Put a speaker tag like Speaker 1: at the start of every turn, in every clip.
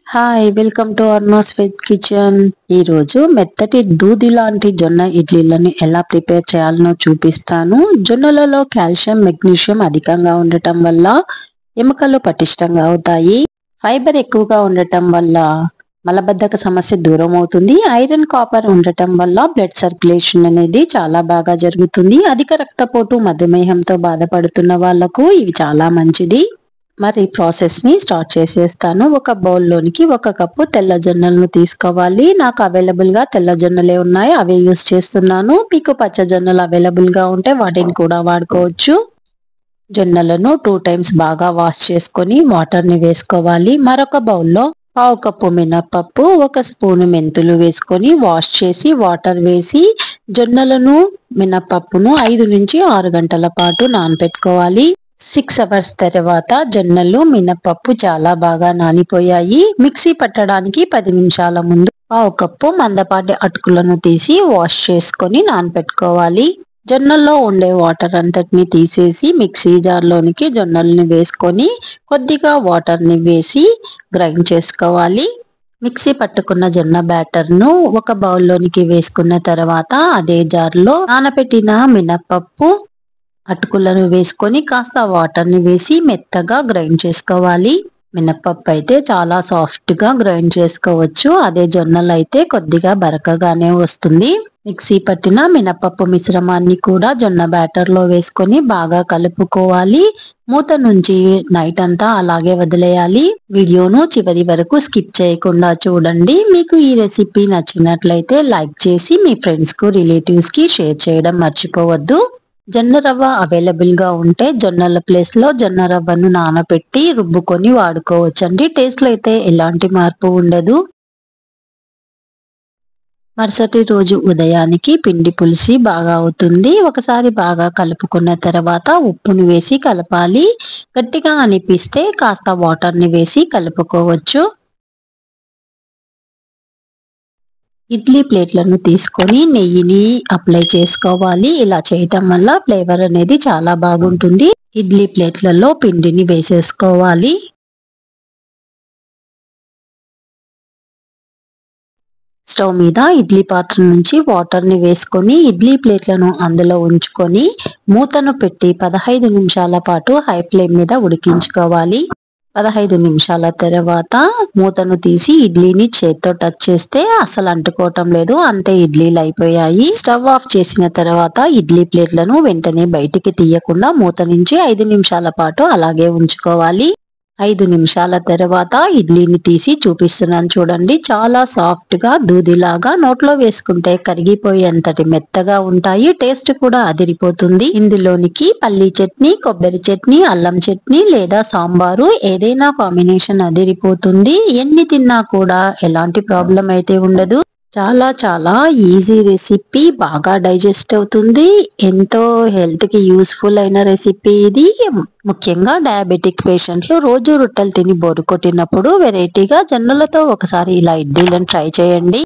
Speaker 1: Hi welcome to Arna's veg kitchen. ఈ రోజు మెత్తటి దూది లాంటి జొన్న ఇడ్లీలను ఎలా ప్రిపేర్ చేయాలనో చూపిస్తాను. జొన్నలలో కాల్షియం, మెగ్నీషియం అధికంగా ఉండటం వల్ల ఎముకలు పటిష్టంగా అవుతాయి. ఫైబర్ ఎక్కువగా ఉండటం వల్ల మలబద్ధక సమస్య దూరం అవుతుంది. ఐరన్, కాపర్ ఉండటం వల్ల బ్లడ్ సర్క్యులేషన్ అనేది చాలా బాగా జరుగుతుంది. అధిక రక్తపోటు, మధుమేహంతో బాధపడుతున్న వాళ్లకు ఇవి చాలా మంచిది. మరి ప్రాసెస్ ని స్టార్ట్ చేసేస్తాను. ఒక బౌల్లోనికి 1 కప్పు తెల్ల జొన్నలను తీసుకోవాలి. నాకు అవైలబుల్ గా తెల్ల జొన్నలే ఉన్నాయి, అవే యూస్ చేస్తున్నాను. మీకు పచ్చ జొన్నలు అవైలబుల్ గా ఉంటే వాటిని కూడా వాడుకోవచ్చు. జొన్నలను 2 టైమ్స్ బాగా వాష్ చేసుకొని వాటర్ ని వేసుకోవాలి. మరొక బౌల్లో 1/2 కప్పు మినపప్పు, 1 స్పూను మెంతులు వేసుకొని వాష్ చేసి వాటర్ వేసి జొన్నలను, మినపప్పును 5 నుంచి 6 గంటల పాటు నానబెట్టుకోవాలి. 6 అవర్స్ తర్వాత జొన్నలు, మినపప్పు చాలా బాగా నానిపోయాయి. మిక్సీ పట్టడానికి 10 నిమిషాల ముందు 1/2 కప్పు మందపాటి అటుకులను తీసి వాష్ చేసుకొని నానబెట్టుకోవాలి. జొన్నల్లో ఉండే వాటర్ అంతటిని తీసేసి మిక్సీ జార్లోనికి జొన్నల్ని వేసుకొని కొద్దిగా వాటర్ ని వేసి గ్రైండ్ చేసుకోవాలి. మిక్సీ పట్టుకున్న జొన్న బ్యాటర్ ను ఒక బౌల్లోనికి వేసుకున్న తర్వాత అదే జార్లో నానబెట్టిన మినపప్పు, అటుకులను వేసుకొని కాస్త వాటర్ ని వేసి మెత్తగా గ్రైండ్ చేసుకోవాలి. మినపప్పు అయితే చాలా సాఫ్ట్ గా గ్రైండ్ చేసుకోవచ్చు. అదే జొన్నలు అయితే కొద్దిగా బరకగానే వస్తుంది. మిక్సీ పట్టిన మినపప్పు మిశ్రమాన్ని కూడా జొన్న బ్యాటర్ లో వేసుకొని బాగా కలుపుకోవాలి. మూత నుంచి నైట్ అంతా అలాగే వదిలేయాలి. వీడియోను చివరి వరకు స్కిప్ చేయకుండా చూడండి. మీకు ఈ రెసిపీ నచ్చినట్లయితే లైక్ చేసి మీ ఫ్రెండ్స్ కు, రిలేటివ్స్ కి షేర్ చేయడం మర్చిపోవద్దు. జొన్న రవ్వ అవైలబుల్ గా ఉంటే జొన్నల ప్లేస్ లో జొన్న రవ్వను నానబెట్టి రుబ్బుకొని వాడుకోవచ్చండి. టేస్ట్ లో అయితే ఎలాంటి మార్పు ఉండదు. మరుసటి రోజు ఉదయానికి పిండి పులిసి బాగా అవుతుంది. ఒకసారి బాగా కలుపుకున్న తర్వాత ఉప్పును వేసి కలపాలి. గట్టిగా అనిపిస్తే కాస్త వాటర్ ని వేసి కలుపుకోవచ్చు. ఇడ్లీ ప్లేట్లను తీసుకొని నెయ్యిని అప్లై చేసుకోవాలి. ఇలా చేయటం వల్ల ఫ్లేవర్ అనేది చాలా బాగుంటుంది. ఇడ్లీ ప్లేట్లలో పిండిని వేసేసుకోవాలి. స్టవ్ మీద ఇడ్లీ పాత్ర నుంచి వాటర్ ని వేసుకొని ఇడ్లీ ప్లేట్లను అందులో ఉంచుకొని మూతను పెట్టి 15 నిమిషాల పాటు హై ఫ్లేమ్ మీద ఉడికించుకోవాలి. 15 నిమిషాల తర్వాత మూతను తీసి ఇడ్లీని చేత్తో టచ్ చేస్తే అసలు అంటుకోవటం లేదు. అంతే, ఇడ్లీలు అయిపోయాయి. స్టవ్ ఆఫ్ చేసిన తర్వాత ఇడ్లీ ప్లేట్లను వెంటనే బయటికి తీయకుండా మూత నుంచి 5 నిమిషాల పాటు అలాగే ఉంచుకోవాలి. 5 నిమిషాల తర్వాత ఇడ్లీని తీసి చూపిస్తున్నాను చూడండి. చాలా సాఫ్ట్ గా దూదిలాగా నోట్లో వేసుకుంటే కరిగిపోయేంతటి మెత్తగా ఉంటాయి. టేస్ట్ కూడా అదిరిపోతుంది. ఇందులోనికి పల్లీ చట్నీ, కొబ్బరి చట్నీ, అల్లం చట్నీ లేదా సాంబారు ఏదైనా కాంబినేషన్ అదిరిపోతుంది. ఎన్ని తిన్నా కూడా ఎలాంటి ప్రాబ్లం అయితే ఉండదు. చాలా చాలా ఈజీ రెసిపీ, బాగా డైజెస్ట్ అవుతుంది. ఎంతో హెల్త్ కి యూస్ఫుల్ అయిన రెసిపీ ఇది. ముఖ్యంగా డయాబెటిక్ పేషెంట్లు రోజు రొట్టెలు తిని బోరు కొట్టినప్పుడు వెరైటీగా జొన్నలతో ఒకసారి ఇలా ఇడ్లీలను ట్రై చేయండి.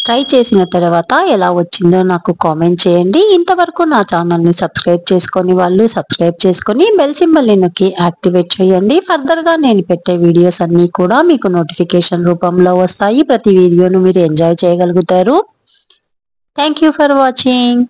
Speaker 1: ట్రై చేసిన తర్వాత ఎలా వచ్చిందో నాకు కామెంట్ చేయండి. ఇంతవరకు నా ఛానల్ ని సబ్స్క్రైబ్ చేసుకొని వాళ్ళు సబ్స్క్రైబ్ చేసుకొని బెల్ సింబల్ ని నొక్కి యాక్టివేట్ చేయండి. ఫర్దర్ గా నేను పెట్టే వీడియోస్ అన్ని కూడా మీకు నోటిఫికేషన్ రూపంలో వస్తాయి. ప్రతి వీడియోను మీరు ఎంజాయ్ చేయగలుగుతారు. Thank you for watching.